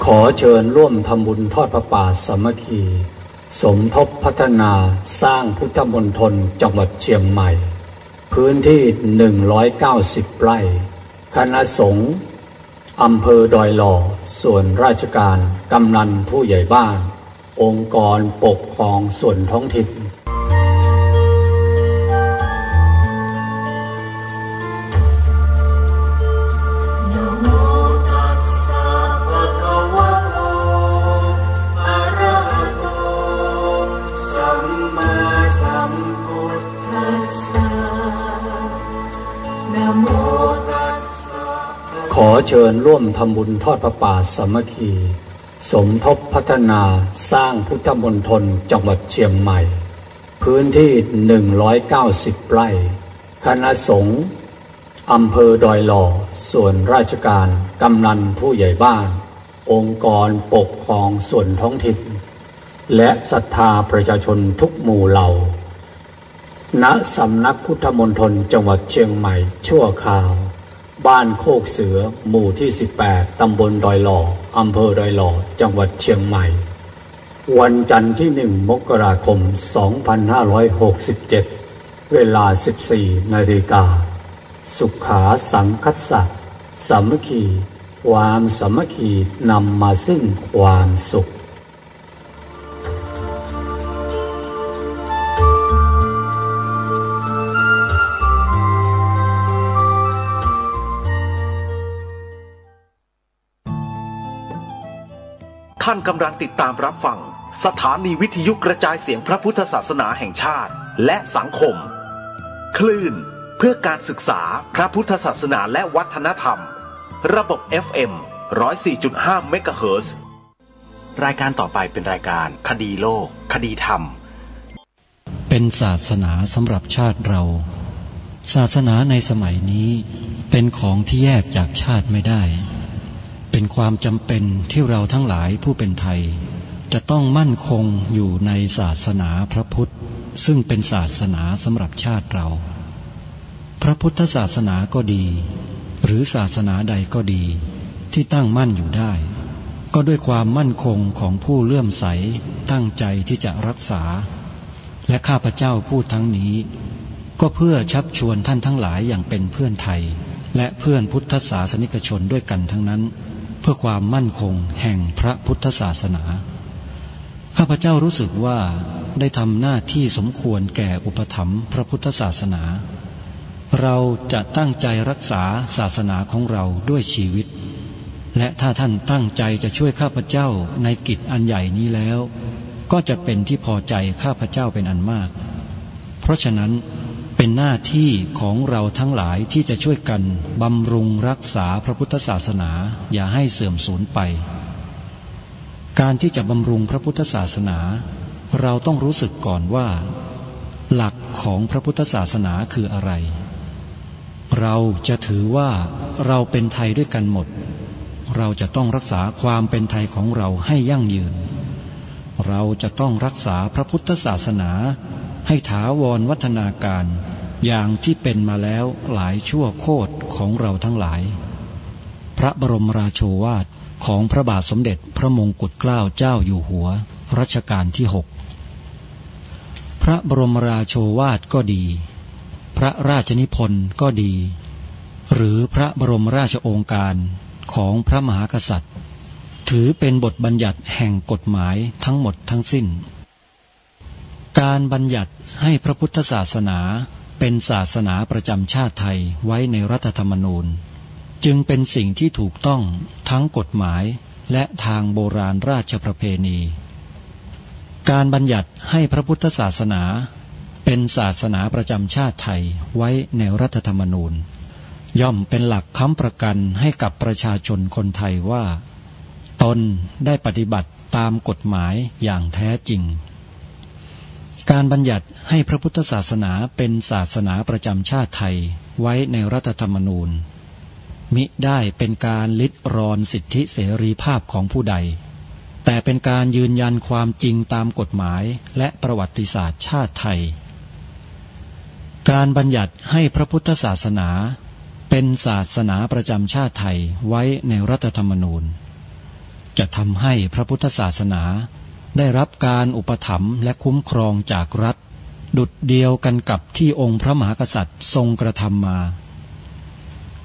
ขอเชิญร่วมทำบุญทอดพระป่าสามัคคีสมทบพัฒนาสร้างพุทธมณฑลจังหวัดเชียงใหม่พื้นที่190ไร่คณะสงฆ์อำเภอดอยหล่อส่วนราชการกำนันผู้ใหญ่บ้านองค์กรปกครองส่วนท้องถิ่นขอเชิญร่วมทำบุญทอดพระป่าสามัคคีสมทบพัฒนาสร้างพุทธมณฑลจังหวัดเชียงใหม่พื้นที่190ไร่คณะสงฆ์อำเภอดอยหล่อส่วนราชการกำนันผู้ใหญ่บ้านองค์กรปกครองส่วนท้องถิ่นและศรัทธาประชาชนทุกหมู่เหล่าณสำนักพุทธมณฑลจังหวัดเชียงใหม่ชั่วคราวบ้านโคกเสือหมู่ที่18ตำบลดอยหล่ออำเภอดอยหล่อจังหวัดเชียงใหม่วันจันทร์ที่1 มกราคม 2567 เวลา 14 นาฬิกาสุขาสังคัสสะสามัคคีความสามัคคีนำมาซึ่งความสุขท่านกำลังติดตามรับฟังสถานีวิทยุกระจายเสียงพระพุทธศาสนาแห่งชาติและสังคมคลื่นเพื่อการศึกษาพระพุทธศาสนาและวัฒนธรรมระบบ FM 104.5 เมกะเฮิรตซ์รายการต่อไปเป็นรายการคดีโลกคดีธรรมเป็นศาสนาสำหรับชาติเราศาสนาในสมัยนี้เป็นของที่แยกจากชาติไม่ได้เป็นความจำเป็นที่เราทั้งหลายผู้เป็นไทยจะต้องมั่นคงอยู่ในศาสนาพระพุทธซึ่งเป็นศาสนาสำหรับชาติเราพระพุทธศาสนาก็ดีหรือศาสนาใดก็ดีที่ตั้งมั่นอยู่ได้ก็ด้วยความมั่นคงของผู้เลื่อมใสตั้งใจที่จะรักษาและข้าพเจ้าพูดทั้งนี้ก็เพื่อชักชวนท่านทั้งหลายอย่างเป็นเพื่อนไทยและเพื่อนพุทธศาสนิกชนด้วยกันทั้งนั้นเพื่อความมั่นคงแห่งพระพุทธศาสนาข้าพเจ้ารู้สึกว่าได้ทำหน้าที่สมควรแก่อุปถัมภ์พระพุทธศาสนาเราจะตั้งใจรักษาศาสนาของเราด้วยชีวิตและถ้าท่านตั้งใจจะช่วยข้าพเจ้าในกิจอันใหญ่นี้แล้วก็จะเป็นที่พอใจข้าพเจ้าเป็นอันมากเพราะฉะนั้นเป็นหน้าที่ของเราทั้งหลายที่จะช่วยกันบำรุงรักษาพระพุทธศาสนาอย่าให้เสื่อมสูญไปการที่จะบำรุงพระพุทธศาสนาเราต้องรู้สึกก่อนว่าหลักของพระพุทธศาสนาคืออะไรเราจะถือว่าเราเป็นไทยด้วยกันหมดเราจะต้องรักษาความเป็นไทยของเราให้ยั่งยืนเราจะต้องรักษาพระพุทธศาสนาให้ถาวรวัฒนาการอย่างที่เป็นมาแล้วหลายชั่วโคตรของเราทั้งหลายพระบรมราโชวาทของพระบาทสมเด็จพระมงกุฎเกล้าเจ้าอยู่หัวรัชกาลที่6พระบรมราโชวาทก็ดีพระราชนิพนธ์ก็ดีหรือพระบรมราชโองการของพระมหากษัตริย์ถือเป็นบทบัญญัติแห่งกฎหมายทั้งหมดทั้งสิ้นการบัญญัติให้พระพุทธศาสนาเป็นศาสนาประจำชาติไทยไว้ในรัฐธรรมนูญจึงเป็นสิ่งที่ถูกต้องทั้งกฎหมายและทางโบราณราชประเพณีการบัญญัติให้พระพุทธศาสนาเป็นศาสนาประจำชาติไทยไว้ในรัฐธรรมนูญย่อมเป็นหลักค้ำประกันให้กับประชาชนคนไทยว่าตนได้ปฏิบัติตามกฎหมายอย่างแท้จริงการบัญญัติให้พระพุทธศาสนาเป็นศาสนาประจำชาติไทยไว้ในรัฐธรรมนูญมิได้เป็นการลิดรอนสิทธิเสรีภาพของผู้ใดแต่เป็นการยืนยันความจริงตามกฎหมายและประวัติศาสตร์ชาติไทยการบัญญัติให้พระพุทธศาสนาเ เป็นศาสนาประจำชาติไทยไว้ในรัฐธรรมนูญจะทำให้พระพุทธศาสนาได้รับการอุปถัมภ์และคุ้มครองจากรัฐดุจเดียวกันกับที่องค์พระมหากษัตริย์ทรงกระทำมา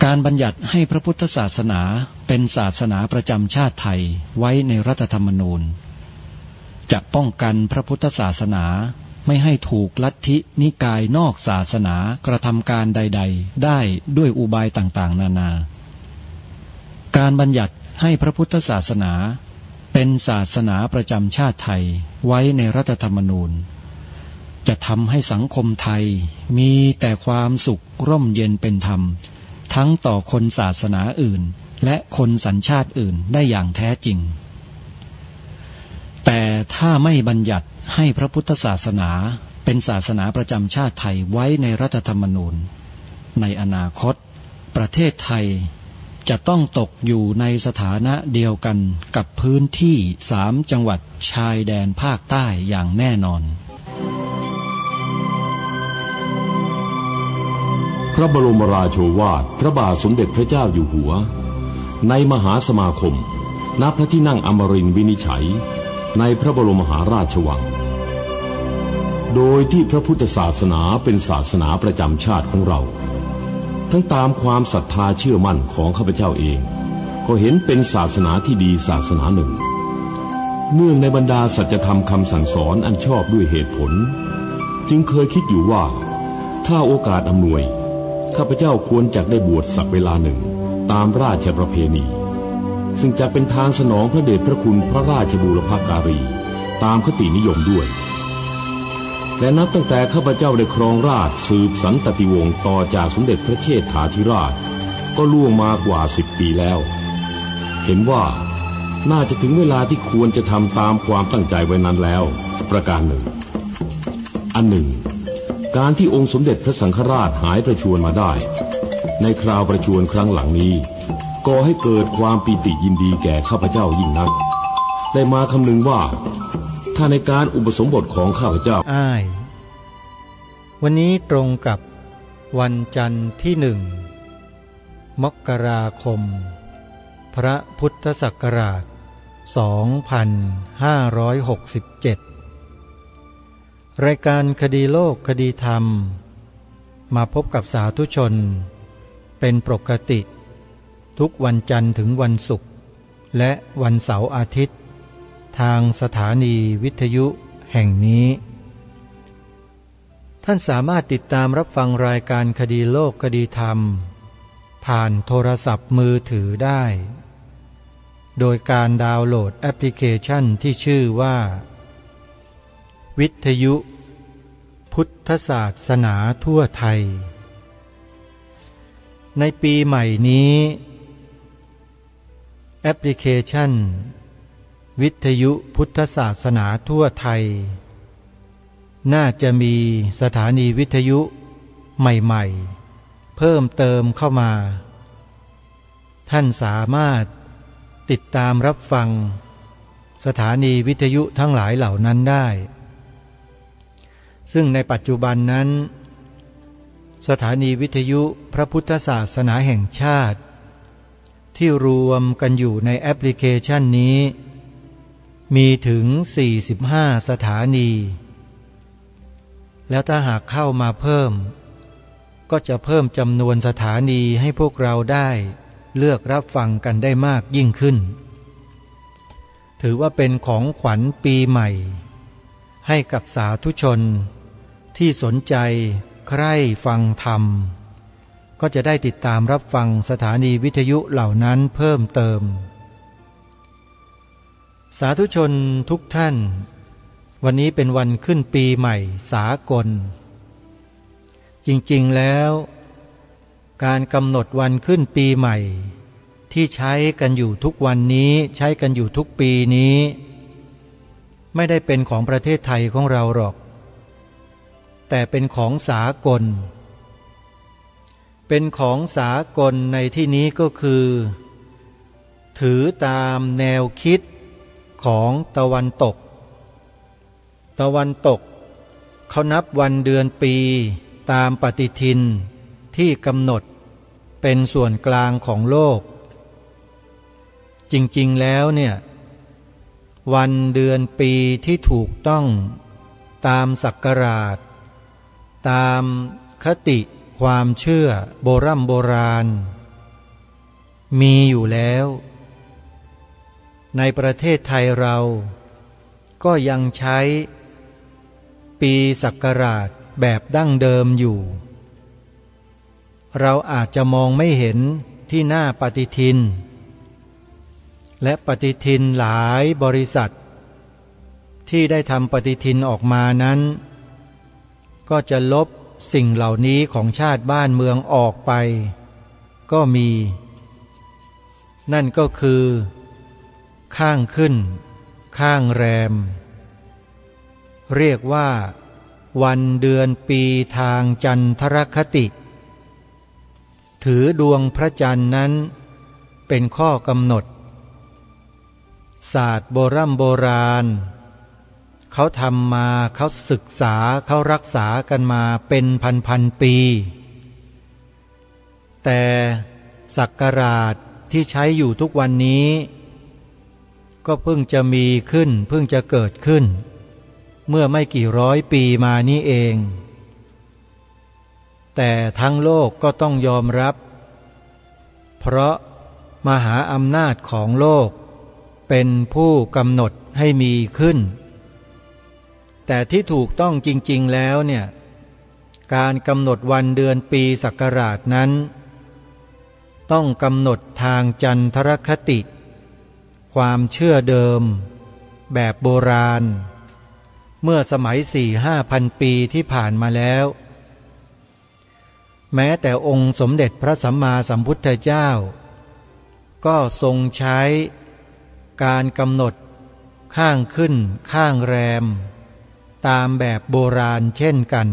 การบัญญัติให้พระพุทธศาสนาเป็นศาสนาประจำชาติไทยไว้ในรัฐธรรมนูญจะป้องกันพระพุทธศาสนาไม่ให้ถูกลัทธินิกายนอกศาสนากระทำการใดๆได้ด้วยอุบายต่างๆนานาการบัญญัติให้พระพุทธศาสนาเป็นศาสนาประจำชาติไทยไว้ในรัฐธรรมนูญจะทำให้สังคมไทยมีแต่ความสุขร่มเย็นเป็นธรรมทั้งต่อคนศาสนาอื่นและคนสัญชาติอื่นได้อย่างแท้จริงแต่ถ้าไม่บัญญัติให้พระพุทธศาสนาเป็นศาสนาประจำชาติไทยไว้ในรัฐธรรมนูญในอนาคตประเทศไทยจะต้องตกอยู่ในสถานะเดียวกันกับพื้นที่3 จังหวัดชายแดนภาคใต้อย่างแน่นอนพระบรมราโชวาทพระบาทสมเด็จพระเจ้าอยู่หัวในมหาสมาคมณพระที่นั่งอมรินทร์วินิจฉัยในพระบรมมหาราชวังโดยที่พระพุทธศาสนาเป็นศาสนาประจำชาติของเราทั้งตามความศรัทธาเชื่อมั่นของข้าพเจ้าเองก็เห็นเป็นศาสนาที่ดีศาสนาหนึ่งเนื่องในบรรดาสัจธรรมคำสั่งสอนอันชอบด้วยเหตุผลจึงเคยคิดอยู่ว่าถ้าโอกาสอำนวยข้าพเจ้าควรจะได้บวชสักเวลาหนึ่งตามราชประเพณีซึ่งจะเป็นทางสนองพระเดชพระคุณพระราชบูรพการีตามคตินิยมด้วยและนับตั้งแต่ข้าพเจ้าได้ครองราชสืบสันตติวงศ์ต่อจากสมเด็จพระเชษฐาธิราชก็ล่วงมากว่า10 ปีแล้วเห็นว่าน่าจะถึงเวลาที่ควรจะทำตามความตั้งใจไว้นั้นแล้วประการหนึ่งอันหนึ่งการที่องค์สมเด็จพระสังฆราชหายประชวรมาได้ในคราวประชวรครั้งหลังนี้ก่อให้เกิดความปีติยินดีแก่ข้าพเจ้ายิ่งนักได้มาคำนึงว่าถ้าในการอุปสมบทของข้าพเจ้าวันนี้ตรงกับวันจันทร์ที่1 มกราคมพระพุทธศักราช 2567 รายการคดีโลกคดีธรรมมาพบกับสาธุชนเป็นปกติทุกวันจันทร์ถึงวันศุกร์และวันเสาร์อาทิตย์ทางสถานีวิทยุแห่งนี้ท่านสามารถติดตามรับฟังรายการคดีโลกคดีธรรมผ่านโทรศัพท์มือถือได้โดยการดาวน์โหลดแอปพลิเคชันที่ชื่อว่าวิทยุพุทธศาสนาทั่วไทยในปีใหม่นี้แอปพลิเคชันวิทยุพุทธศาสนาทั่วไทยน่าจะมีสถานีวิทยุใหม่ๆเพิ่มเติมเข้ามาท่านสามารถติดตามรับฟังสถานีวิทยุทั้งหลายเหล่านั้นได้ซึ่งในปัจจุบันนั้นสถานีวิทยุพระพุทธศาสนาแห่งชาติที่รวมกันอยู่ในแอปพลิเคชันนี้มีถึง45 สถานีแล้วถ้าหากเข้ามาเพิ่มก็จะเพิ่มจำนวนสถานีให้พวกเราได้เลือกรับฟังกันได้มากยิ่งขึ้นถือว่าเป็นของขวัญปีใหม่ให้กับสาธุชนที่สนใจใคร่ฟังธรรมก็จะได้ติดตามรับฟังสถานีวิทยุเหล่านั้นเพิ่มเติมสาธุชนทุกท่านวันนี้เป็นวันขึ้นปีใหม่สากลจริงๆแล้วการกำหนดวันขึ้นปีใหม่ที่ใช้กันอยู่ทุกวันนี้ใช้กันอยู่ทุกปีนี้ไม่ได้เป็นของประเทศไทยของเราหรอกแต่เป็นของสากลเป็นของสากลในที่นี้ก็คือถือตามแนวคิดของตะวันตกเขานับวันเดือนปีตามปฏิทินที่กำหนด เป็นส่วนกลางของโลกจริงๆแล้วเนี่ยวันเดือนปีที่ถูกต้องตามศักราชตามคติความเชื่อโบราณมีอยู่แล้วในประเทศไทยเราก็ยังใช้ปีศักราชแบบดั้งเดิมอยู่เราอาจจะมองไม่เห็นที่หน้าปฏิทินและปฏิทินหลายบริษัทที่ได้ทำปฏิทินออกมานั้นก็จะลบสิ่งเหล่านี้ของชาติบ้านเมืองออกไปก็มีนั่นก็คือข้างขึ้นข้างแรมเรียกว่าวันเดือนปีทางจันทรคติถือดวงพระจันทร์นั้นเป็นข้อกำหนดศาสตร์โบราณเขาทำมาเขาศึกษาเขารักษากันมาเป็นพันปีแต่ศักราชที่ใช้อยู่ทุกวันนี้ก็เพิ่งจะมีขึ้นเพิ่งจะเกิดขึ้นเมื่อไม่กี่ร้อยปีมานี้เองแต่ทั้งโลกก็ต้องยอมรับเพราะมหาอำนาจของโลกเป็นผู้กำหนดให้มีขึ้นแต่ที่ถูกต้องจริงๆแล้วเนี่ยการกำหนดวันเดือนปีศักราชนั้นต้องกำหนดทางจันทรคติความเชื่อเดิมแบบโบราณเมื่อสมัย4-5,000 ปีที่ผ่านมาแล้วแม้แต่องค์สมเด็จพระสัมมาสัมพุทธเจ้าก็ทรงใช้การกำหนดข้างขึ้นข้างแรมตามแบบโบราณเช่นกัน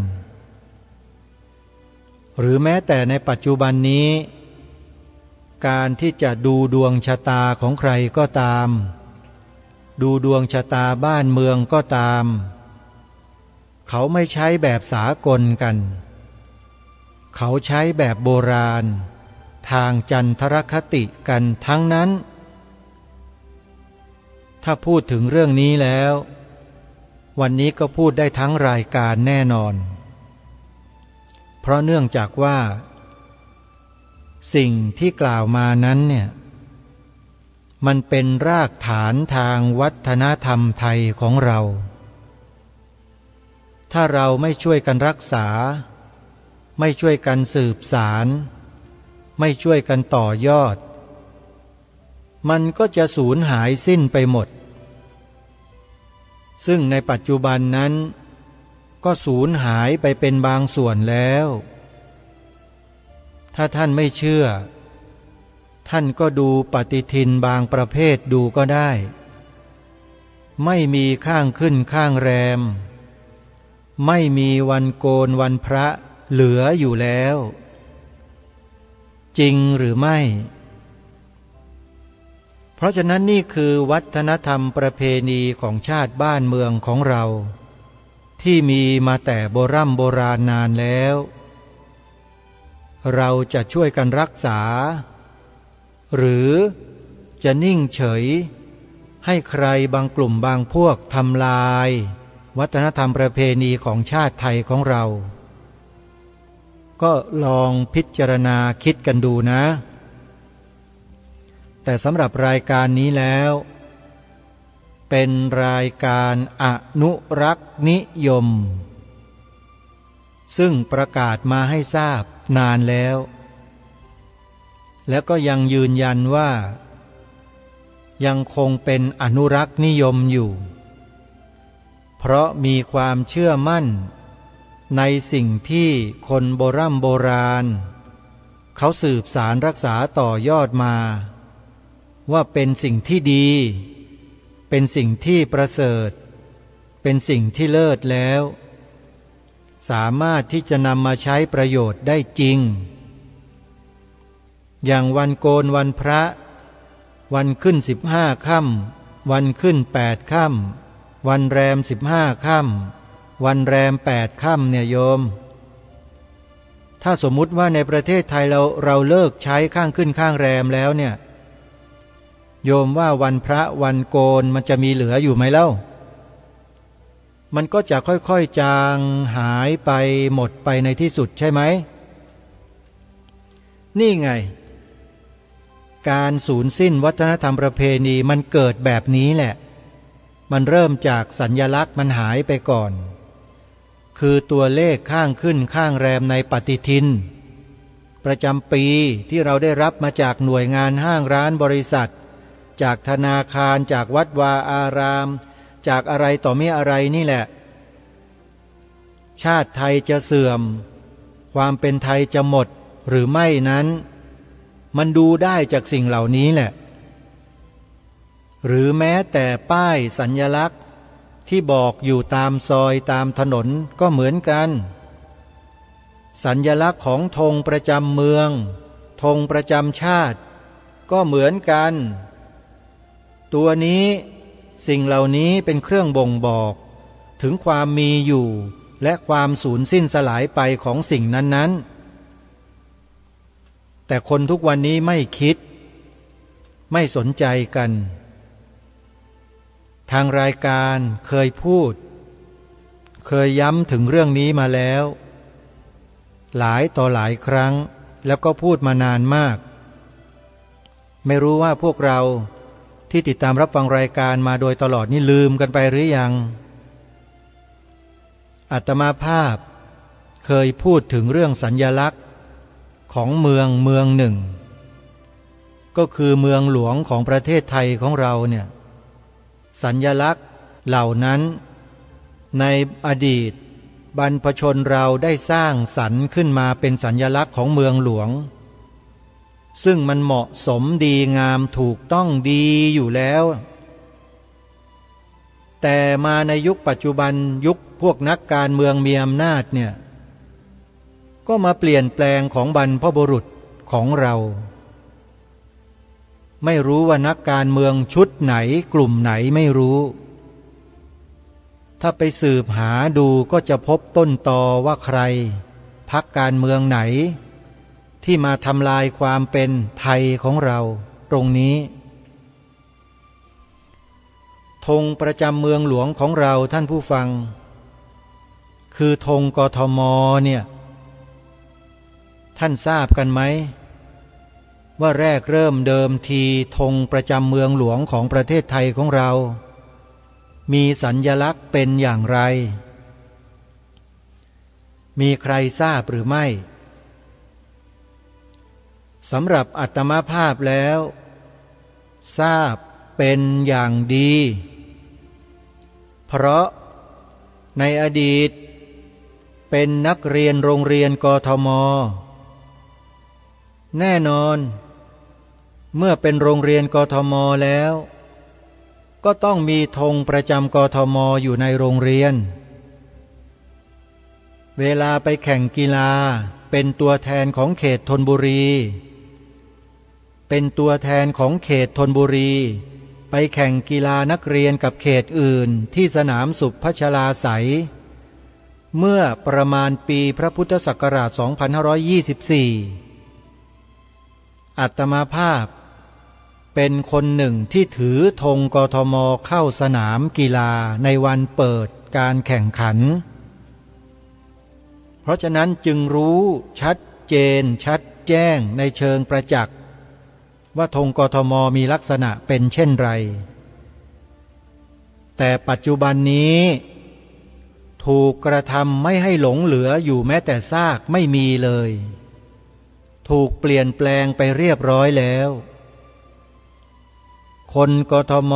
หรือแม้แต่ในปัจจุบันนี้การที่จะดูดวงชะตาของใครก็ตามดูดวงชะตาบ้านเมืองก็ตามเขาไม่ใช้แบบสากลกันเขาใช้แบบโบราณทางจันทรคติกันทั้งนั้นถ้าพูดถึงเรื่องนี้แล้ววันนี้ก็พูดได้ทั้งรายการแน่นอนเพราะเนื่องจากว่าสิ่งที่กล่าวมานั้นเนี่ยมันเป็นรากฐานทางวัฒนธรรมไทยของเราถ้าเราไม่ช่วยกันรักษาไม่ช่วยกันสืบสารไม่ช่วยกันต่อยอดมันก็จะสูญหายสิ้นไปหมดซึ่งในปัจจุบันนั้นก็สูญหายไปเป็นบางส่วนแล้วถ้าท่านไม่เชื่อท่านก็ดูปฏิทินบางประเภทดูก็ได้ไม่มีข้างขึ้นข้างแรมไม่มีวันโกนวันพระเหลืออยู่แล้วจริงหรือไม่เพราะฉะนั้นนี่คือวัฒนธรรมประเพณีของชาติบ้านเมืองของเราที่มีมาแต่โบราณนานแล้วเราจะช่วยกันรักษาหรือจะนิ่งเฉยให้ใครบางกลุ่มบางพวกทำลายวัฒนธรรมประเพณีของชาติไทยของเราก็ลองพิจารณาคิดกันดูนะแต่สำหรับรายการนี้แล้วเป็นรายการอนุรักษ์นิยมซึ่งประกาศมาให้ทราบนานแล้วและก็ยังยืนยันว่ายังคงเป็นอนุรักษ์นิยมอยู่เพราะมีความเชื่อมั่นในสิ่งที่คนโบราณเขาสืบสารรักษาต่อยอดมาว่าเป็นสิ่งที่ดีเป็นสิ่งที่ประเสริฐเป็นสิ่งที่เลิศแล้วสามารถที่จะนำมาใช้ประโยชน์ได้จริงอย่างวันโกนวันพระวันขึ้น15 ค่ำวันขึ้น8 ค่ำวันแรม15 ค่ำวันแรม8 ค่ำเนี่ยโยม ถ้าสมมุติว่าในประเทศไทยเราเลิกใช้ข้างขึ้นข้างแรมแล้วเนี่ยโยมว่าวันพระวันโกนมันจะมีเหลืออยู่ไหมเล่ามันก็จะค่อยๆจางหายไปหมดไปในที่สุดใช่ไหมนี่ไงการสูญสิ้นวัฒนธรรมประเพณีมันเกิดแบบนี้แหละมันเริ่มจากสัญลักษณ์มันหายไปก่อนคือตัวเลขข้างขึ้นข้างแรมในปฏิทินประจำปีที่เราได้รับมาจากหน่วยงานห้างร้านบริษัทจากธนาคารจากวัดวาอารามจากอะไรต่อไม่อะไรนี่แหละชาติไทยจะเสื่อมความเป็นไทยจะหมดหรือไม่นั้นมันดูได้จากสิ่งเหล่านี้แหละหรือแม้แต่ป้ายสัญลักษณ์ที่บอกอยู่ตามซอยตามถนนก็เหมือนกันสัญลักษณ์ของธงประจำเมืองธงประจำชาติก็เหมือนกันตัวนี้สิ่งเหล่านี้เป็นเครื่องบ่งบอกถึงความมีอยู่และความสูญสิ้นสลายไปของสิ่งนั้นๆแต่คนทุกวันนี้ไม่คิดไม่สนใจกันทางรายการเคยพูดเคยย้ำถึงเรื่องนี้มาแล้วหลายต่อหลายครั้งแล้วก็พูดมานานมากไม่รู้ว่าพวกเราที่ติดตามรับฟังรายการมาโดยตลอดนี่ลืมกันไปหรือยังอาตมาภาพเคยพูดถึงเรื่องสัญญลักษณ์ของเมืองหนึ่งก็คือเมืองหลวงของประเทศไทยของเราเนี่ยสัญญลักษณ์เหล่านั้นในอดีตบรรพชนเราได้สร้างสรรค์ขึ้นมาเป็นสัญญลักษณ์ของเมืองหลวงซึ่งมันเหมาะสมดีงามถูกต้องดีอยู่แล้วแต่มาในยุคปัจจุบันยุคพวกนักการเมืองมีอำนาจเนี่ยก็มาเปลี่ยนแปลงของบรรพบุรุษของเราไม่รู้ว่านักการเมืองชุดไหนกลุ่มไหนไม่รู้ถ้าไปสืบหาดูก็จะพบต้นตอว่าใครพรรคการเมืองไหนที่มาทำลายความเป็นไทยของเราตรงนี้ธงประจำเมืองหลวงของเราท่านผู้ฟังคือธงกทมเนี่ยท่านทราบกันไหมว่าแรกเริ่มเดิมทีธงประจำเมืองหลวงของประเทศไทยของเรามีสัญลักษณ์เป็นอย่างไรมีใครทราบหรือไม่สำหรับอาตมาภาพแล้วทราบเป็นอย่างดีเพราะในอดีตเป็นนักเรียนโรงเรียนกทม.แน่นอนเมื่อเป็นโรงเรียนกทม.แล้วก็ต้องมีธงประจำกทม.อยู่ในโรงเรียนเวลาไปแข่งกีฬาเป็นตัวแทนของเขตธนบุรีเป็นตัวแทนของเขตธนบุรีไปแข่งกีฬานักเรียนกับเขตอื่นที่สนามสุพัชลาไสยเมื่อประมาณปีพระพุทธศักราช 2524 อาตมาภาพเป็นคนหนึ่งที่ถือธงกทม.เข้าสนามกีฬาในวันเปิดการแข่งขันเพราะฉะนั้นจึงรู้ชัดเจนชัดแจ้งในเชิงประจักษ์ว่าธงกทม.มีลักษณะเป็นเช่นไรแต่ปัจจุบันนี้ถูกกระทำไม่ให้หลงเหลืออยู่แม้แต่ซากไม่มีเลยถูกเปลี่ยนแปลงไปเรียบร้อยแล้วคนกทม.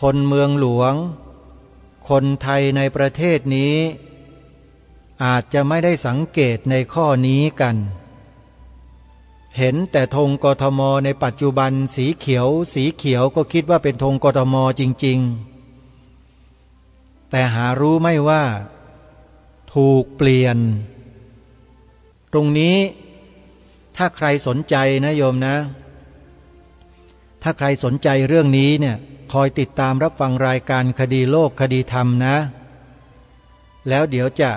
คนเมืองหลวงคนไทยในประเทศนี้อาจจะไม่ได้สังเกตในข้อนี้กันเห็นแต่ธงกทม.ในปัจจุบันสีเขียวก็คิดว่าเป็นธงกทม.จริงๆแต่หารู้ไม่ว่าถูกเปลี่ยนตรงนี้ถ้าใครสนใจนะโยมนะถ้าใครสนใจเรื่องนี้เนี่ยคอยติดตามรับฟังรายการคดีโลกคดีธรรมนะแล้วเดี๋ยวจะ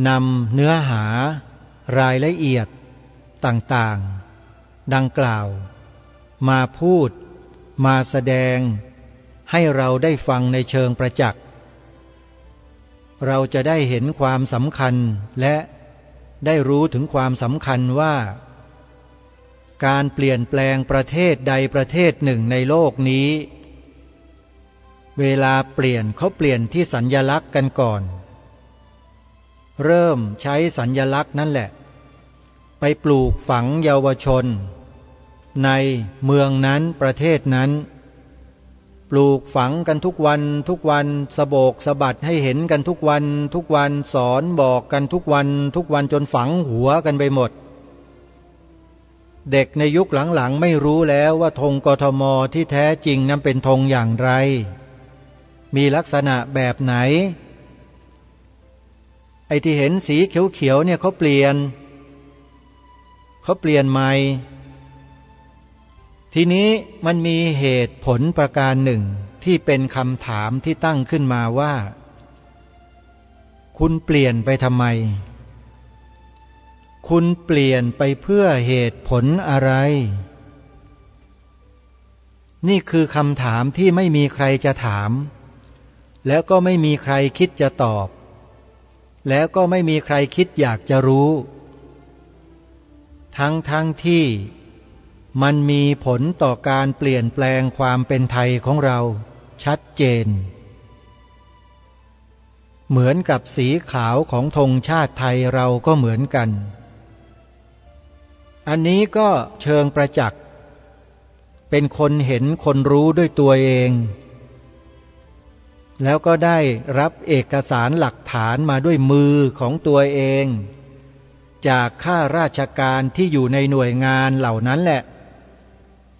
นำเนื้อหา รายละเอียดต่างๆดังกล่าวมาพูดมาแสดงให้เราได้ฟังในเชิงประจักษ์เราจะได้เห็นความสำคัญและได้รู้ถึงความสำคัญว่าการเปลี่ยนแปลงประเทศใดประเทศหนึ่งในโลกนี้เวลาเปลี่ยนเขาเปลี่ยนที่สัญลักษณ์กันก่อนเริ่มใช้สัญลักษณ์นั่นแหละไปปลูกฝังเยาวชนในเมืองนั้นประเทศนั้นปลูกฝังกันทุกวันทุกวันสะโบกสะบัดให้เห็นกันทุกวันทุกวันสอนบอกกันทุกวันทุกวันจนฝังหัวกันไปหมดเด็กในยุคหลังๆไม่รู้แล้วว่าธงกทม.ที่แท้จริงนั้นเป็นธงอย่างไรมีลักษณะแบบไหนไอ้ที่เห็นสีเขียวๆเนี่ยเขาเปลี่ยนใหม่ทีนี้มันมีเหตุผลประการหนึ่งที่เป็นคำถามที่ตั้งขึ้นมาว่าคุณเปลี่ยนไปทำไมคุณเปลี่ยนไปเพื่อเหตุผลอะไรนี่คือคำถามที่ไม่มีใครจะถามแล้วก็ไม่มีใครคิดจะตอบแล้วก็ไม่มีใครคิดอยากจะรู้ทั้งที่มันมีผลต่อการเปลี่ยนแปลงความเป็นไทยของเราชัดเจนเหมือนกับสีขาวของธงชาติไทยเราก็เหมือนกันอันนี้ก็เชิงประจักษ์เป็นคนเห็นคนรู้ด้วยตัวเองแล้วก็ได้รับเอกสารหลักฐานมาด้วยมือของตัวเองจากข้าราชการที่อยู่ในหน่วยงานเหล่านั้นแหละ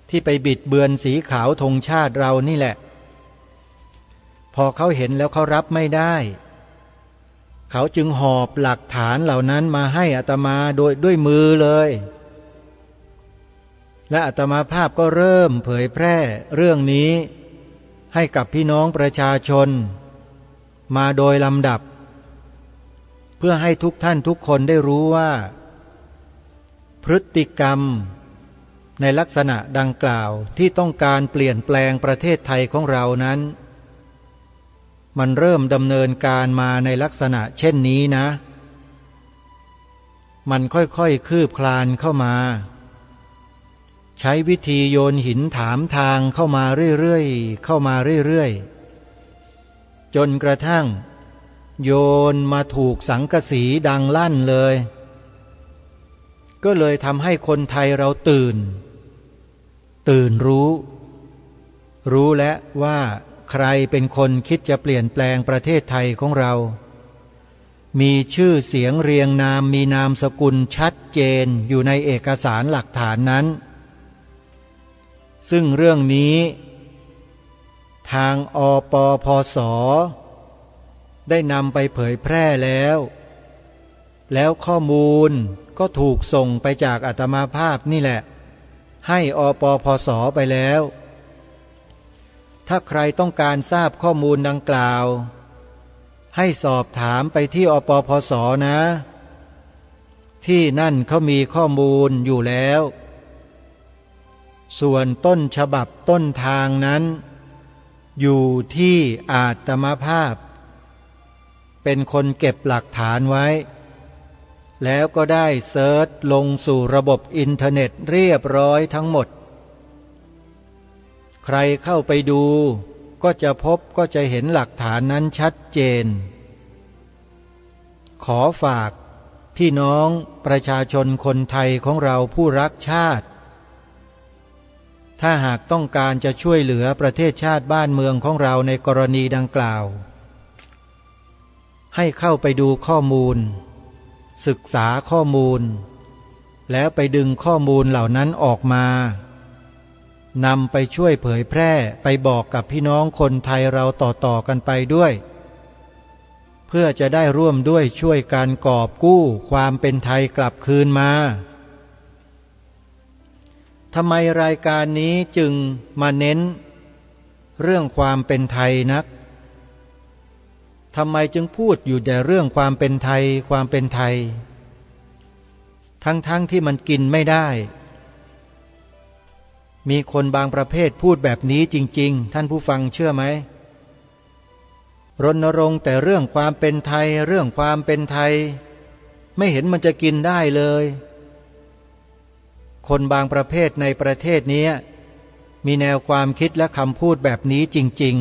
ที่ไปบิดเบือนสีขาวธงชาติเรานี่แหละพอเขาเห็นแล้วเขารับไม่ได้เขาจึงหอบหลักฐานเหล่านั้นมาให้อาตมาด้วยมือเลยและอาตมาภาพก็เริ่มเผยแพร่เรื่องนี้ให้กับพี่น้องประชาชนมาโดยลำดับเพื่อให้ทุกท่านทุกคนได้รู้ว่าพฤติกรรมในลักษณะดังกล่าวที่ต้องการเปลี่ยนแปลงประเทศไทยของเรานั้นมันเริ่มดำเนินการมาในลักษณะเช่นนี้นะมันค่อยๆคืบคลานเข้ามาใช้วิธีโยนหินถามทางเข้ามาเรื่อยๆจนกระทั่งโยนมาถูกสังกะสีดังลั่นเลยก็เลยทำให้คนไทยเราตื่นรู้และว่าใครเป็นคนคิดจะเปลี่ยนแปลงประเทศไทยของเรามีชื่อเสียงเรียงนามมีนามสกุลชัดเจนอยู่ในเอกสารหลักฐานนั้นซึ่งเรื่องนี้ทางอปพส.ได้นำไปเผยแพร่แล้วข้อมูลก็ถูกส่งไปจากอาตมาภาพนี่แหละให้อปพส.ไปแล้วถ้าใครต้องการทราบข้อมูลดังกล่าวให้สอบถามไปที่อปพส.นะที่นั่นเขามีข้อมูลอยู่แล้วส่วนต้นฉบับต้นทางนั้นอยู่ที่อาตมาภาพเป็นคนเก็บหลักฐานไว้แล้วก็ได้เซิร์ชลงสู่ระบบอินเทอร์เน็ตเรียบร้อยทั้งหมดใครเข้าไปดูก็จะเห็นหลักฐานนั้นชัดเจนขอฝากพี่น้องประชาชนคนไทยของเราผู้รักชาติถ้าหากต้องการจะช่วยเหลือประเทศชาติบ้านเมืองของเราในกรณีดังกล่าวให้เข้าไปดูข้อมูลศึกษาข้อมูลแล้วไปดึงข้อมูลเหล่านั้นออกมานำไปช่วยเผยแพร่ไปบอกกับพี่น้องคนไทยเราต่อกันไปด้วยเพื่อจะได้ร่วมด้วยช่วยการกอบกู้ความเป็นไทยกลับคืนมาทำไมรายการนี้จึงมาเน้นเรื่องความเป็นไทยนักทำไมจึงพูดอยู่แต่เรื่องความเป็นไทย ทั้งที่มันกินไม่ได้มีคนบางประเภทพูดแบบนี้จริงๆท่านผู้ฟังเชื่อไหมรณรงค์แต่เรื่องความเป็นไทยเรื่องความเป็นไทยไม่เห็นมันจะกินได้เลยคนบางประเภทในประเทศนี้มีแนวความคิดและคำพูดแบบนี้จริง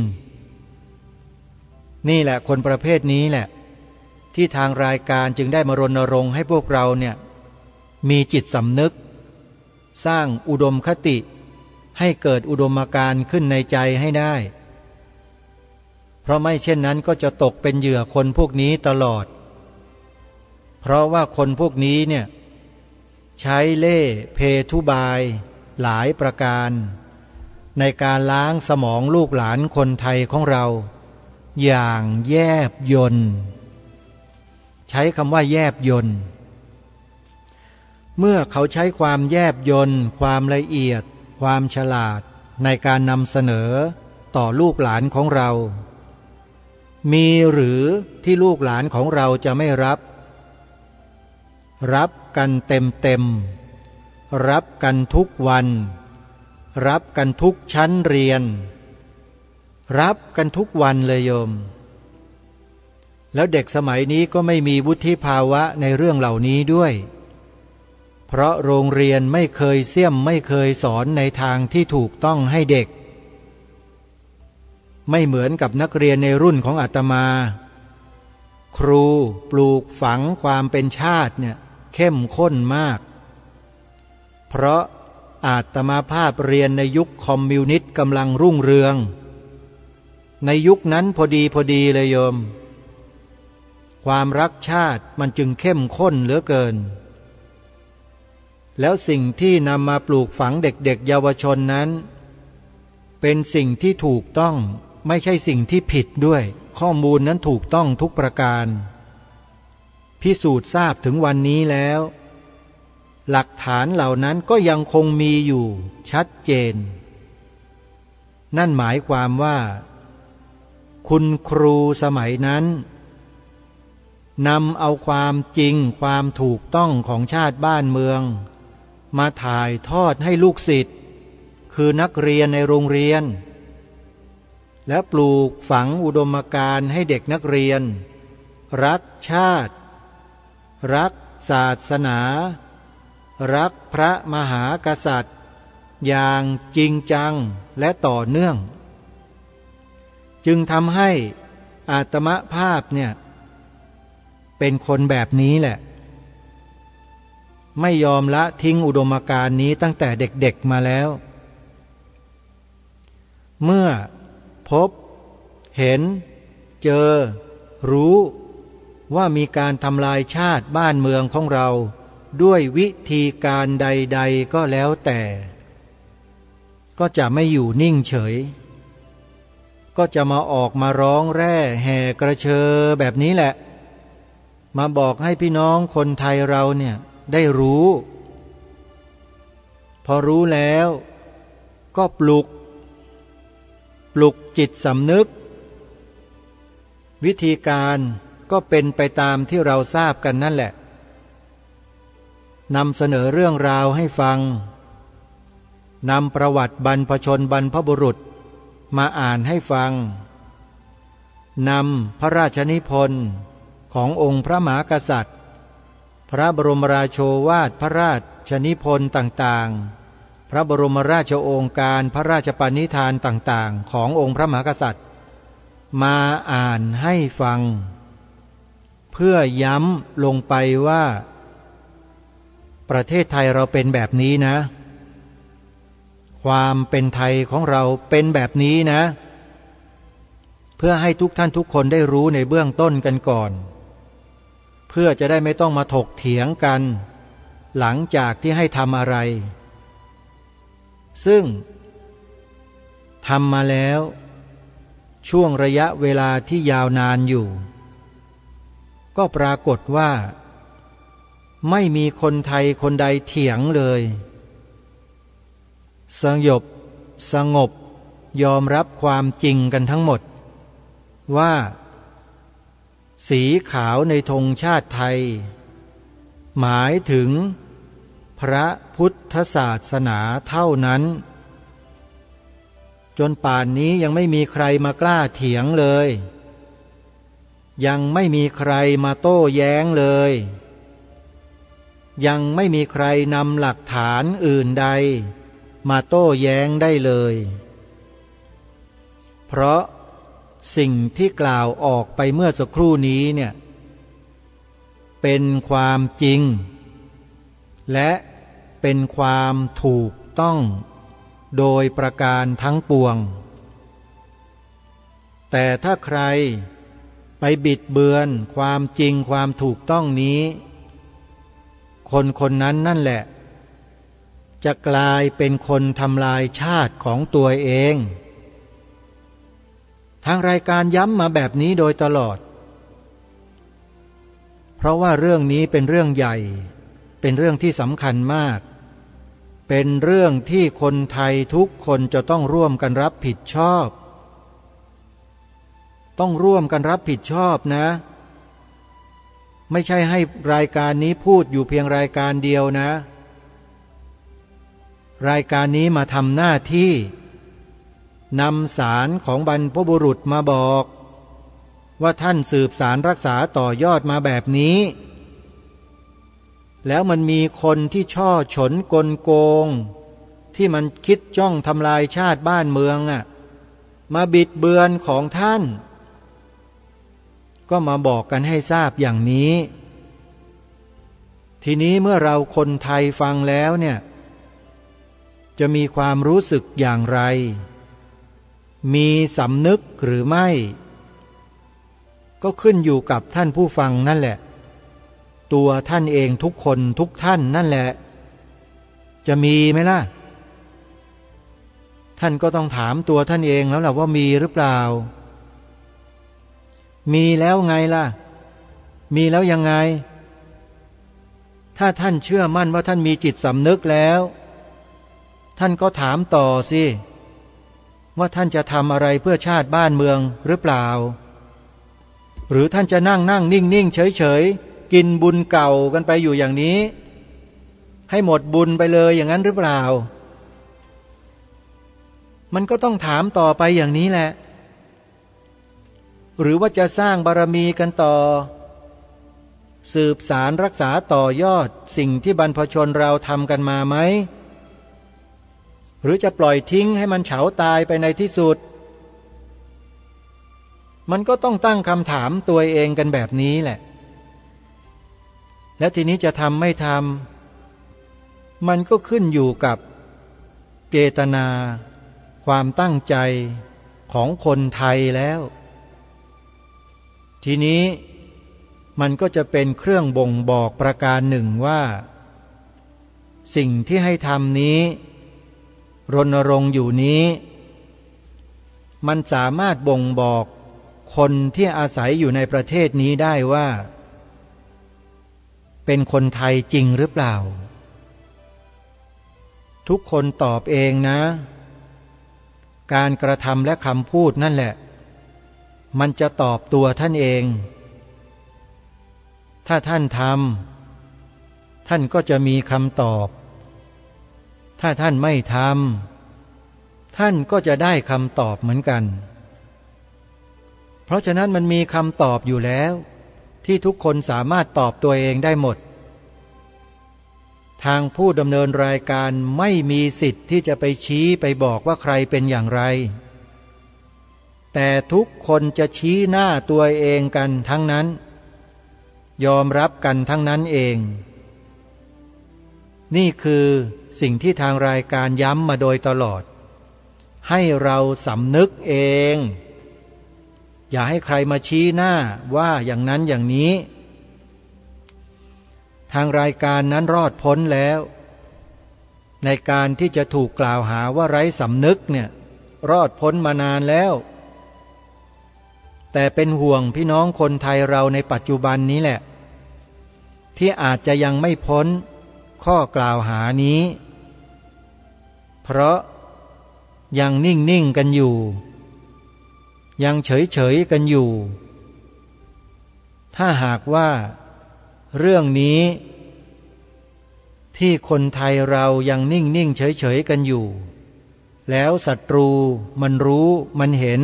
ๆนี่แหละคนประเภทนี้แหละที่ทางรายการจึงได้มารณรงค์ให้พวกเราเนี่ยมีจิตสำนึกสร้างอุดมคติให้เกิดอุดมการณ์ขึ้นในใจให้ได้เพราะไม่เช่นนั้นก็จะตกเป็นเหยื่อคนพวกนี้ตลอดเพราะว่าคนพวกนี้เนี่ยใช้เล่ห์เพทุบายหลายประการในการล้างสมองลูกหลานคนไทยของเราอย่างแยบยลใช้คำว่าแยบยลเมื่อเขาใช้ความแยบยลความละเอียดความฉลาดในการนำเสนอต่อลูกหลานของเรามีหรือที่ลูกหลานของเราจะไม่รับกันเต็มรับกันทุกวันรับกันทุกชั้นเรียนรับกันทุกวันเลยโยมแล้วเด็กสมัยนี้ก็ไม่มีวุฒิภาวะในเรื่องเหล่านี้ด้วยเพราะโรงเรียนไม่เคยเสี่ยมไม่เคยสอนในทางที่ถูกต้องให้เด็กไม่เหมือนกับนักเรียนในรุ่นของอาตมาครูปลูกฝังความเป็นชาติเนี่ยเข้มข้นมากเพราะอาตมาภาพเรียนในยุคคอมมิวนิสต์กำลังรุ่งเรืองในยุคนั้นพอดีเลยโยมความรักชาติมันจึงเข้มข้นเหลือเกินแล้วสิ่งที่นำมาปลูกฝังเด็กๆเยาวชนนั้นเป็นสิ่งที่ถูกต้องไม่ใช่สิ่งที่ผิดด้วยข้อมูลนั้นถูกต้องทุกประการพิสูจน์ทราบถึงวันนี้แล้วหลักฐานเหล่านั้นก็ยังคงมีอยู่ชัดเจนนั่นหมายความว่าคุณครูสมัยนั้นนำเอาความจริงความถูกต้องของชาติบ้านเมืองมาถ่ายทอดให้ลูกศิษย์คือนักเรียนในโรงเรียนและปลูกฝังอุดมการณ์ให้เด็กนักเรียนรักชาติรักศาสนารักพระมหากษัตริย์อย่างจริงจังและต่อเนื่องจึงทำให้อาตมภาพเนี่ยเป็นคนแบบนี้แหละไม่ยอมละทิ้งอุดมการณ์นี้ตั้งแต่เด็กๆมาแล้วเมื่อพบเห็นเจอรู้ว่ามีการทำลายชาติบ้านเมืองของเราด้วยวิธีการใดๆก็แล้วแต่ก็จะไม่อยู่นิ่งเฉยก็จะมาออกมาร้องแร่แห่กระเชอแบบนี้แหละมาบอกให้พี่น้องคนไทยเราเนี่ยได้รู้พอรู้แล้วก็ปลุกจิตสำนึกวิธีการก็เป็นไปตามที่เราทราบกันนั่นแหละนำเสนอเรื่องราวให้ฟังนำประวัติบรรพชนบรรพบุรุษมาอ่านให้ฟังนำพระราชนิพนธ์ขององค์พระมหากษัตริย์พระบรมราโชวาทพระราชนิพนธ์ต่างๆพระบรมราชโองการพระราชปณิธานต่างๆขององค์พระมหากษัตริย์มาอ่านให้ฟังเพื่อย้ำลงไปว่าประเทศไทยเราเป็นแบบนี้นะความเป็นไทยของเราเป็นแบบนี้นะเพื่อให้ทุกท่านทุกคนได้รู้ในเบื้องต้นกันก่อนเพื่อจะได้ไม่ต้องมาถกเถียงกันหลังจากที่ให้ทำอะไรซึ่งทำมาแล้วช่วงระยะเวลาที่ยาวนานอยู่ก็ปรากฏว่าไม่มีคนไทยคนใดเถียงเลยสงบยอมรับความจริงกันทั้งหมดว่าสีขาวในธงชาติไทยหมายถึง พระพุทธศาสนาเท่านั้นจนป่านนี้ยังไม่มีใครมากล้าเถียงเลยยังไม่มีใครมาโต้แย้งเลยยังไม่มีใครนำหลักฐานอื่นใดมาโต้แย้งได้เลยเพราะสิ่งที่กล่าวออกไปเมื่อสักครู่นี้เนี่ยเป็นความจริงและเป็นความถูกต้องโดยประการทั้งปวงแต่ถ้าใครไปบิดเบือนความจริงความถูกต้องนี้คนคนนั้นนั่นแหละจะกลายเป็นคนทำลายชาติของตัวเองทางรายการย้ำมาแบบนี้โดยตลอดเพราะว่าเรื่องนี้เป็นเรื่องใหญ่เป็นเรื่องที่สำคัญมากเป็นเรื่องที่คนไทยทุกคนจะต้องร่วมกันรับผิดชอบต้องร่วมกันรับผิดชอบนะไม่ใช่ให้รายการนี้พูดอยู่เพียงรายการเดียวนะรายการนี้มาทำหน้าที่นำสารของบรรพบุรุษมาบอกว่าท่านสืบสารรักษาต่อยอดมาแบบนี้แล้วมันมีคนที่ช่อฉนกลโกงที่มันคิดจ้องทำลายชาติบ้านเมืองมาบิดเบือนของท่านก็มาบอกกันให้ทราบอย่างนี้ทีนี้เมื่อเราคนไทยฟังแล้วเนี่ยจะมีความรู้สึกอย่างไรมีสำนึกหรือไม่ก็ขึ้นอยู่กับท่านผู้ฟังนั่นแหละตัวท่านเองทุกคนทุกท่านนั่นแหละจะมีไหมล่ะท่านก็ต้องถามตัวท่านเองแล้วล่ะว่ามีหรือเปล่ามีแล้วไงล่ะมีแล้วยังไงถ้าท่านเชื่อมั่นว่าท่านมีจิตสำนึกแล้วท่านก็ถามต่อสิว่าท่านจะทำอะไรเพื่อชาติบ้านเมืองหรือเปล่าหรือท่านจะนั่งนิ่งเฉยกินบุญเก่ากันไปอยู่อย่างนี้ให้หมดบุญไปเลยอย่างนั้นหรือเปล่ามันก็ต้องถามต่อไปอย่างนี้แหละหรือว่าจะสร้างบารมีกันต่อสืบสารรักษาต่อยอดสิ่งที่บรรพชนเราทำกันมาไหมหรือจะปล่อยทิ้งให้มันเฉาตายไปในที่สุดมันก็ต้องตั้งคำถามตัวเองกันแบบนี้แหละและทีนี้จะทำไม่ทำมันก็ขึ้นอยู่กับเจตนาความตั้งใจของคนไทยแล้วทีนี้มันก็จะเป็นเครื่องบ่งบอกประการหนึ่งว่าสิ่งที่ให้ทำนี้รณรงค์อยู่นี้มันสามารถบ่งบอกคนที่อาศัยอยู่ในประเทศนี้ได้ว่าเป็นคนไทยจริงหรือเปล่าทุกคนตอบเองนะการกระทำและคำพูดนั่นแหละมันจะตอบตัวท่านเองถ้าท่านทำท่านก็จะมีคำตอบถ้าท่านไม่ทำท่านก็จะได้คำตอบเหมือนกันเพราะฉะนั้นมันมีคำตอบอยู่แล้วที่ทุกคนสามารถตอบตัวเองได้หมดทางผู้ดำเนินรายการไม่มีสิทธิ์ที่จะไปชี้ไปบอกว่าใครเป็นอย่างไรแต่ทุกคนจะชี้หน้าตัวเองกันทั้งนั้นยอมรับกันทั้งนั้นเองนี่คือสิ่งที่ทางรายการย้ำมาโดยตลอดให้เราสำนึกเองอย่าให้ใครมาชี้หน้าว่าอย่างนั้นอย่างนี้ทางรายการนั้นรอดพ้นแล้วในการที่จะถูกกล่าวหาว่าไร้สำนึกเนี่ยรอดพ้นมานานแล้วแต่เป็นห่วงพี่น้องคนไทยเราในปัจจุบันนี้แหละที่อาจจะยังไม่พ้นข้อกล่าวหานี้เพราะยังนิ่งกันอยู่ยังเฉยกันอยู่ถ้าหากว่าเรื่องนี้ ที่คนไทยเรายังนิ่งเฉยกันอยู่แล้วศัตรูมันรู้มันเห็น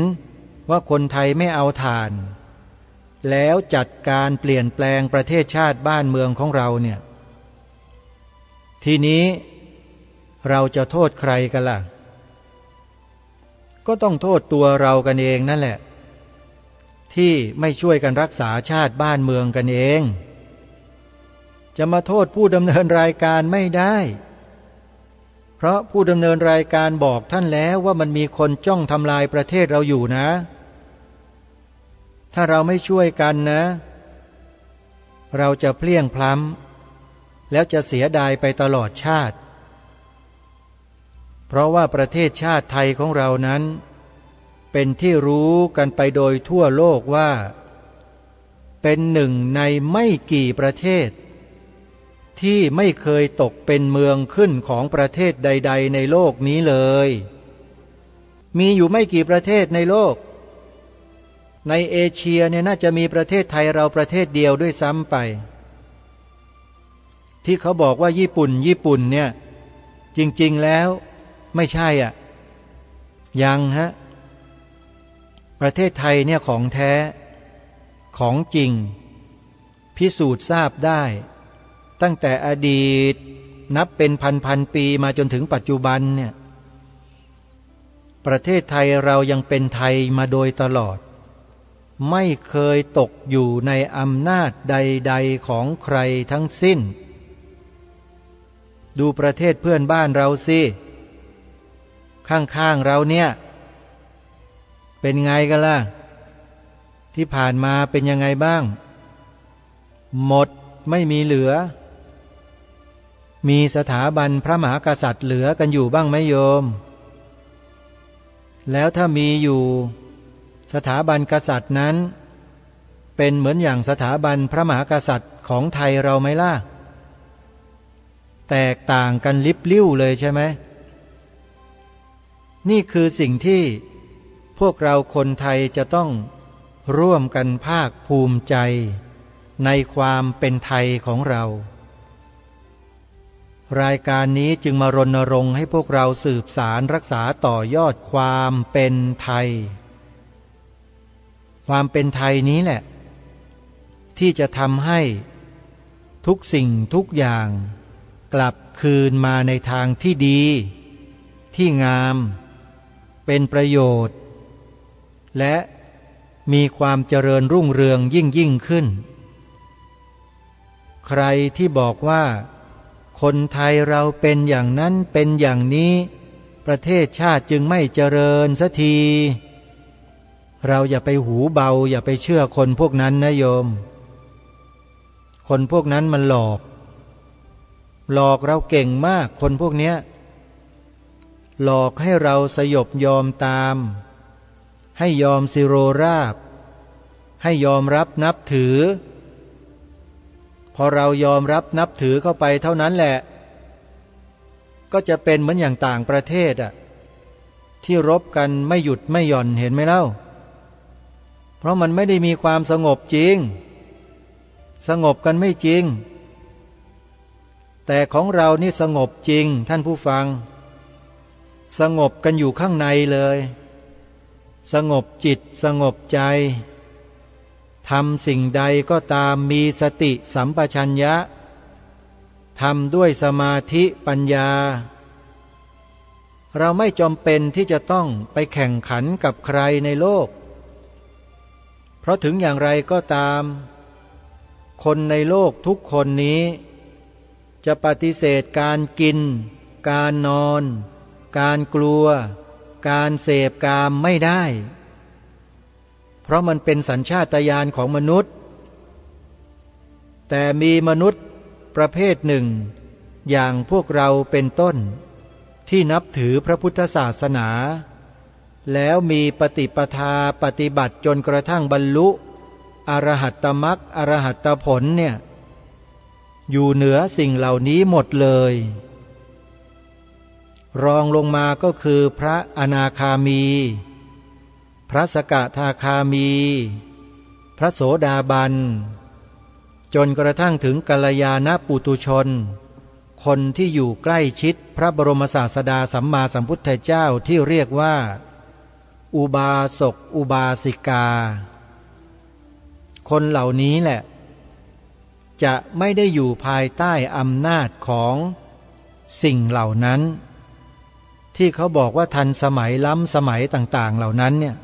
ว่าคนไทยไม่เอาทานแล้วจัดการเปลี่ยนแปลงประเทศชาติบ้านเมืองของเราเนี่ยทีนี้เราจะโทษใครกันล่ะก็ต้องโทษตัวเรากันเองนั่นแหละที่ไม่ช่วยกันรักษาชาติบ้านเมืองกันเองจะมาโทษผู้ดำเนินรายการไม่ได้เพราะผู้ดำเนินรายการบอกท่านแล้วว่ามันมีคนจ้องทำลายประเทศเราอยู่นะถ้าเราไม่ช่วยกันนะเราจะเพลี่ยงพล้ำแล้วจะเสียดายไปตลอดชาติเพราะว่าประเทศชาติไทยของเรานั้นเป็นที่รู้กันไปโดยทั่วโลกว่าเป็นหนึ่งในไม่กี่ประเทศที่ไม่เคยตกเป็นเมืองขึ้นของประเทศใดๆในโลกนี้เลยมีอยู่ไม่กี่ประเทศในโลกในเอเชียเนี่ยน่าจะมีประเทศไทยเราประเทศเดียวด้วยซ้ำไปที่เขาบอกว่าญี่ปุ่นเนี่ยจริงๆแล้วไม่ใช่อ่ะยังฮะประเทศไทยเนี่ยของแท้ของจริงพิสูจน์ทราบได้ตั้งแต่อดีตนับเป็นพันปีมาจนถึงปัจจุบันเนี่ยประเทศไทยเรายังเป็นไทยมาโดยตลอดไม่เคยตกอยู่ในอำนาจใดๆของใครทั้งสิ้นดูประเทศเพื่อนบ้านเราสิข้างๆเราเนี่ยเป็นไงกันล่ะที่ผ่านมาเป็นยังไงบ้างหมดไม่มีเหลือมีสถาบันพระมหากษัตริย์เหลือกันอยู่บ้างไหมโยมแล้วถ้ามีอยู่สถาบันกษัตริย์นั้นเป็นเหมือนอย่างสถาบันพระมหากษัตริย์ของไทยเราไหมล่ะแตกต่างกันลิบลิ่วเลยใช่ไหมนี่คือสิ่งที่พวกเราคนไทยจะต้องร่วมกันภาคภูมิใจในความเป็นไทยของเรารายการนี้จึงมารณรงค์ให้พวกเราสืบสารรักษาต่อยอดความเป็นไทยความเป็นไทยนี้แหละที่จะทำให้ทุกสิ่งทุกอย่างกลับคืนมาในทางที่ดีที่งามเป็นประโยชน์และมีความเจริญรุ่งเรืองยิ่งขึ้นใครที่บอกว่าคนไทยเราเป็นอย่างนั้นเป็นอย่างนี้ประเทศชาติจึงไม่เจริญสักทีเราอย่าไปหูเบาอย่าไปเชื่อคนพวกนั้นนะโยมคนพวกนั้นมันหลอกเราเก่งมากคนพวกเนี้ยหลอกให้เราสยบยอมตามให้ยอมสิโรราบให้ยอมรับนับถือพอเรายอมรับนับถือเข้าไปเท่านั้นแหละก็จะเป็นเหมือนอย่างต่างประเทศที่รบกันไม่หยุดไม่หย่อนเห็นไหมเล่าเพราะมันไม่ได้มีความสงบจริงสงบกันไม่จริงแต่ของเรานี่สงบจริงท่านผู้ฟังสงบกันอยู่ข้างในเลยสงบจิตสงบใจทำสิ่งใดก็ตามมีสติสัมปชัญญะทำด้วยสมาธิปัญญาเราไม่จำเป็นที่จะต้องไปแข่งขันกับใครในโลกเพราะถึงอย่างไรก็ตามคนในโลกทุกคนนี้จะปฏิเสธการกินการนอนการกลัวการเสพกามไม่ได้เพราะมันเป็นสัญชาตญาณของมนุษย์แต่มีมนุษย์ประเภทหนึ่งอย่างพวกเราเป็นต้นที่นับถือพระพุทธศาสนาแล้วมีปฏิปทาปฏิบัติจนกระทั่งบรรลุอรหัตตมรรคอรหัตตผลเนี่ยอยู่เหนือสิ่งเหล่านี้หมดเลยรองลงมาก็คือพระอนาคามีพระสกทาคามีพระโสดาบันจนกระทั่งถึงกัลยาณปุตุชน คนที่อยู่ใกล้ชิดพระบรมศาสดาสัมมาสัมพุทธเจ้าที่เรียกว่าอุบาสกอุบาสิกาคนเหล่านี้แหละจะไม่ได้อยู่ภายใต้อำนาจของสิ่งเหล่านั้นที่เขาบอกว่าทันสมัยล้ำสมัยต่างๆเหล่านั้นเนี่ย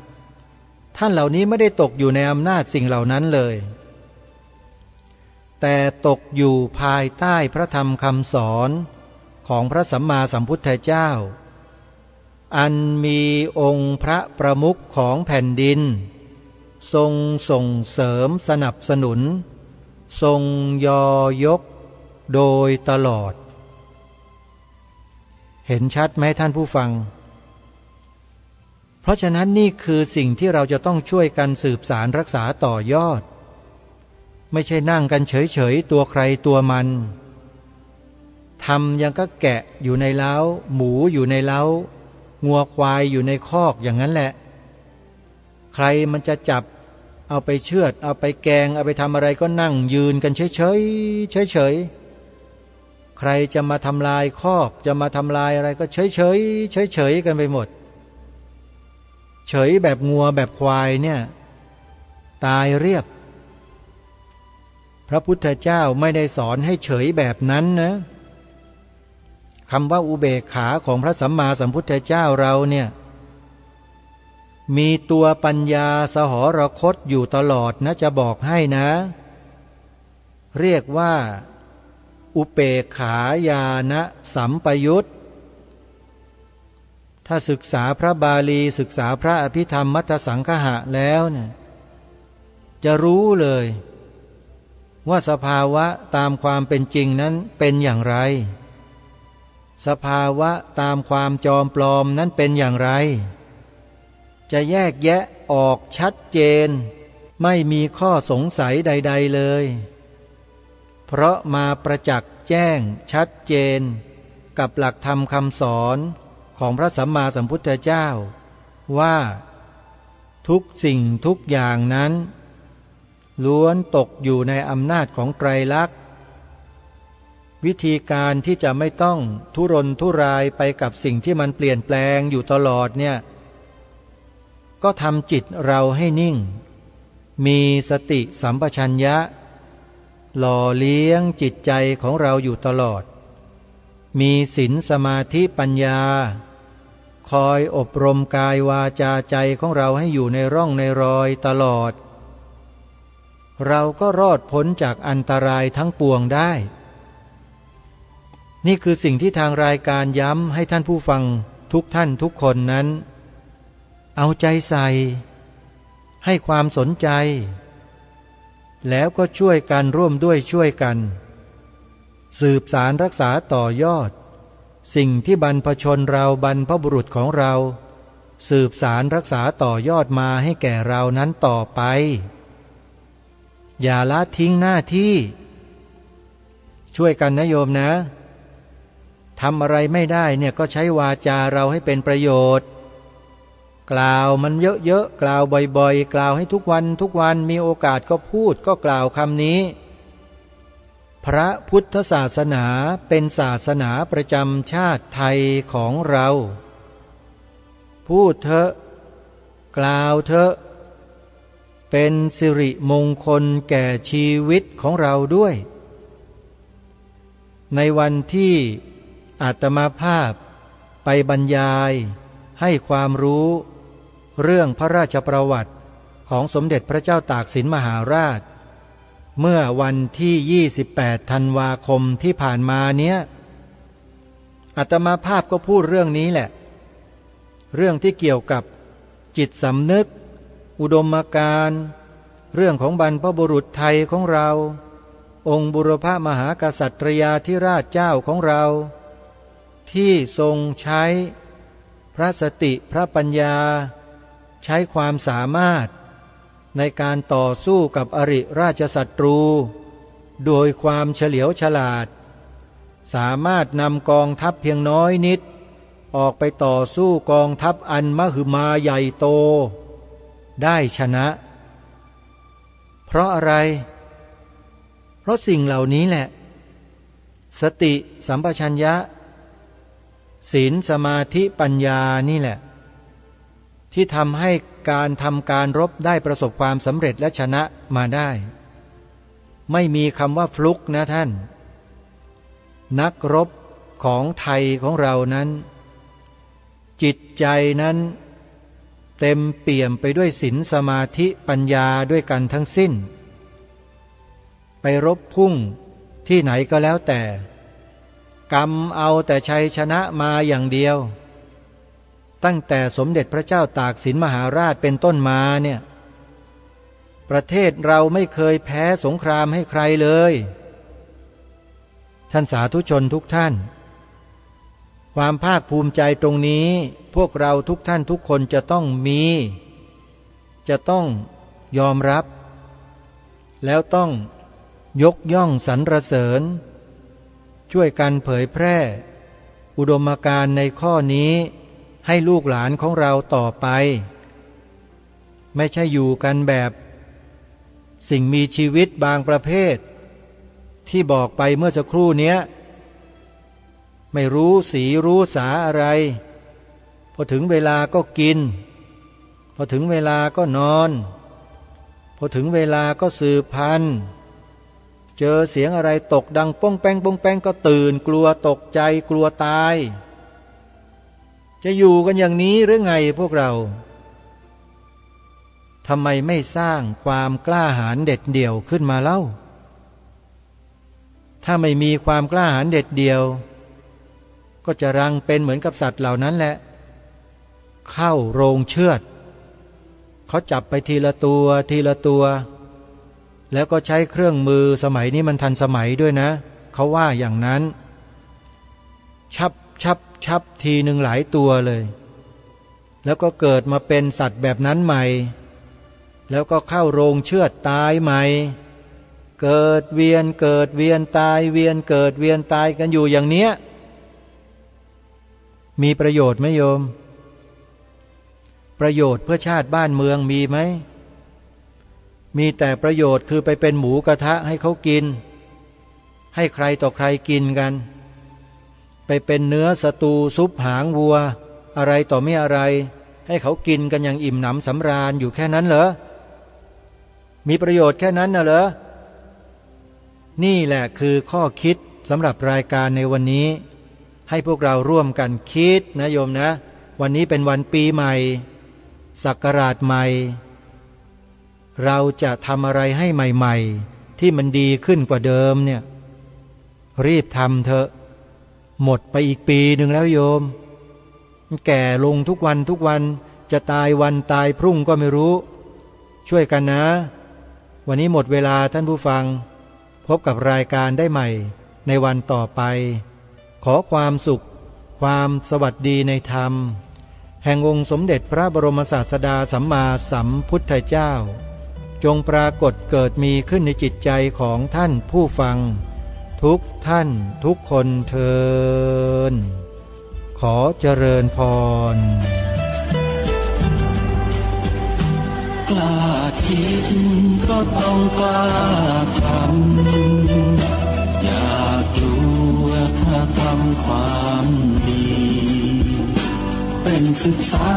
ท่านเหล่านี้ไม่ได้ตกอยู่ในอำนาจสิ่งเหล่านั้นเลยแต่ตกอยู่ภายใต้พระธรรมคำสอนของพระสัมมาสัมพุทธเจ้าอันมีองค์พระประมุขของแผ่นดินทรงส่งเสริมสนับสนุนทรงยอยกโดยตลอดเห็นชัดไหมท่านผู้ฟังเพราะฉะนั้นนี่คือสิ่งที่เราจะต้องช่วยกันสืบสารรักษาต่อยอดไม่ใช่นั่งกันเฉยๆตัวใครตัวมันทำยังก็แกะอยู่ในเล้าหมูอยู่ในเล้างัวควายอยู่ในคอกอย่างนั้นแหละใครมันจะจับเอาไปเชือดเอาไปแกงเอาไปทำอะไรก็นั่งยืนกันเฉยๆเฉยๆใครจะมาทำลายคอกจะมาทำลายอะไรก็เฉยๆเฉยๆกันไปหมดเฉยแบบงัวแบบควายเนี่ยตายเรียบพระพุทธเจ้าไม่ได้สอนให้เฉยแบบนั้นนะคำว่าอุเบกขาของพระสัมมาสัมพุทธเจ้าเราเนี่ยมีตัวปัญญาสหรคตอยู่ตลอดนะจะบอกให้นะเรียกว่าอุเบกขาญาณสัมปยุตถ้าศึกษาพระบาลีศึกษาพระอภิธรรมมัทธสังคหะแล้วเนี่ยจะรู้เลยว่าสภาวะตามความเป็นจริงนั้นเป็นอย่างไรสภาวะตามความจอมปลอมนั้นเป็นอย่างไรจะแยกแยะออกชัดเจนไม่มีข้อสงสัยใดๆเลยเพราะมาประจักษ์แจ้งชัดเจนกับหลักธรรมคำสอนของพระสัมมาสัมพุทธเจ้าว่าทุกสิ่งทุกอย่างนั้นล้วนตกอยู่ในอำนาจของไตรลักษณ์วิธีการที่จะไม่ต้องทุรนทุรายไปกับสิ่งที่มันเปลี่ยนแปลงอยู่ตลอดเนี่ยก็ทำจิตเราให้นิ่งมีสติสัมปชัญญะหล่อเลี้ยงจิตใจของเราอยู่ตลอดมีศีลสมาธิปัญญาคอยอบรมกายวาจาใจของเราให้อยู่ในร่องในรอยตลอดเราก็รอดพ้นจากอันตรายทั้งปวงได้นี่คือสิ่งที่ทางรายการย้ำให้ท่านผู้ฟังทุกท่านทุกคนนั้นเอาใจใส่ให้ความสนใจแล้วก็ช่วยกันร่วมด้วยช่วยกันสืบสารรักษาต่อยอดสิ่งที่บรรพชนเราบรรพบุรุษของเราสืบสารรักษาต่อยอดมาให้แก่เรานั้นต่อไปอย่าละทิ้งหน้าที่ช่วยกันนะโยมนะทำอะไรไม่ได้เนี่ยก็ใช้วาจาเราให้เป็นประโยชน์กล่าวมันเยอะๆกล่าวบ่อยๆกล่าวให้ทุกวันมีโอกาสก็พูดก็กล่าวคำนี้พระพุทธศาสนาเป็นศาสนาประจำชาติไทยของเราพูดเถอะกล่าวเถอะเป็นสิริมงคลแก่ชีวิตของเราด้วยในวันที่อาตมาภาพไปบรรยายให้ความรู้เรื่องพระราชประวัติของสมเด็จพระเจ้าตากสินมหาราชเมื่อวันที่28ธันวาคมที่ผ่านมาเนี้ยอาตมาภาพก็พูดเรื่องนี้แหละเรื่องที่เกี่ยวกับจิตสำนึกอุดมการณ์เรื่องของบรรพบุรุษไทยของเราองค์บุรพมหากษัตริยาธิราชเจ้าของเราที่ทรงใช้พระสติพระปัญญาใช้ความสามารถในการต่อสู้กับอริราชศัตรูโดยความเฉลียวฉลาดสามารถนำกองทัพเพียงน้อยนิดออกไปต่อสู้กองทัพอันมหึมาใหญ่โตได้ชนะเพราะอะไรเพราะสิ่งเหล่านี้แหละ สติสัมปชัญญะศีลสมาธิปัญญานี่แหละที่ทำให้การรบได้ประสบความสำเร็จและชนะมาได้ไม่มีคำว่าฟลุกนะท่านนักรบของไทยของเรานั้นจิตใจนั้นเต็มเปี่ยมไปด้วยศีลสมาธิปัญญาด้วยกันทั้งสิ้นไปรบพุ่งที่ไหนก็แล้วแต่กำเอาแต่ชัยชนะมาอย่างเดียวตั้งแต่สมเด็จพระเจ้าตากสินมหาราชเป็นต้นมาเนี่ยประเทศเราไม่เคยแพ้สงครามให้ใครเลยท่านสาธุชนทุกท่านความภาคภูมิใจตรงนี้พวกเราทุกท่านทุกคนจะต้องมีจะต้องยอมรับแล้วต้องยกย่องสรรเสริญช่วยกันเผยแพร่อุดมการณ์ในข้อนี้ให้ลูกหลานของเราต่อไปไม่ใช่อยู่กันแบบสิ่งมีชีวิตบางประเภทที่บอกไปเมื่อสักครู่เนี้ยไม่รู้สีรู้สาอะไรพอถึงเวลาก็กินพอถึงเวลาก็นอนพอถึงเวลาก็สืบพันธุ์เจอเสียงอะไรตกดังป้องแป้งป้องแป้งก็ตื่นกลัวตกใจกลัวตายจะอยู่กันอย่างนี้หรือไงพวกเราทำไมไม่สร้างความกล้าหาญเด็ดเดี่ยวขึ้นมาเล่าถ้าไม่มีความกล้าหาญเด็ดเดี่ยวก็จะรังเป็นเหมือนกับสัตว์เหล่านั้นแหละเข้าโรงเชือดเขาจับไปทีละตัวทีละตัวแล้วก็ใช้เครื่องมือสมัยนี้มันทันสมัยด้วยนะเขาว่าอย่างนั้นชับทีหนึ่งหลายตัวเลยแล้วก็เกิดมาเป็นสัตว์แบบนั้นใหม่แล้วก็เข้าโรงเชือดตายใหม่เกิดเวียนตายเวียนเกิดเวียนตายกันอยู่อย่างเนี้ยมีประโยชน์ไหมโยมประโยชน์เพื่อชาติบ้านเมืองมีไหมมีแต่ประโยชน์คือไปเป็นหมูกระทะให้เขากินให้ใครต่อใครกินกันไปเป็นเนื้อสตูซุปหางวัวอะไรต่อไม่อะไรให้เขากินกันอย่างอิ่มหนำสำราญอยู่แค่นั้นเหรอมีประโยชน์แค่นั้นน่ะเหรอนี่แหละคือข้อคิดสำหรับรายการในวันนี้ให้พวกเราร่วมกันคิดนะโยมนะวันนี้เป็นวันปีใหม่ศักราชใหม่เราจะทำอะไรให้ใหม่ๆที่มันดีขึ้นกว่าเดิมเนี่ยรีบทำเถอะหมดไปอีกปีหนึ่งแล้วโยมแก่ลงทุกวันจะตายวันตายพรุ่งก็ไม่รู้ช่วยกันนะวันนี้หมดเวลาท่านผู้ฟังพบกับรายการได้ใหม่ในวันต่อไปขอความสุขความสวัสดีในธรรมแห่งองค์สมเด็จพระบรมศาสดาสัมมาสัมพุทธเจ้าจงปรากฏเกิดมีขึ้นในจิตใจของท่านผู้ฟังทุกท่านทุกคนเทินขอเจริญพรกล้าคิดก็ต้องกล้าทำอย่ากลัวถ้าทำความดีเป็นศึกษา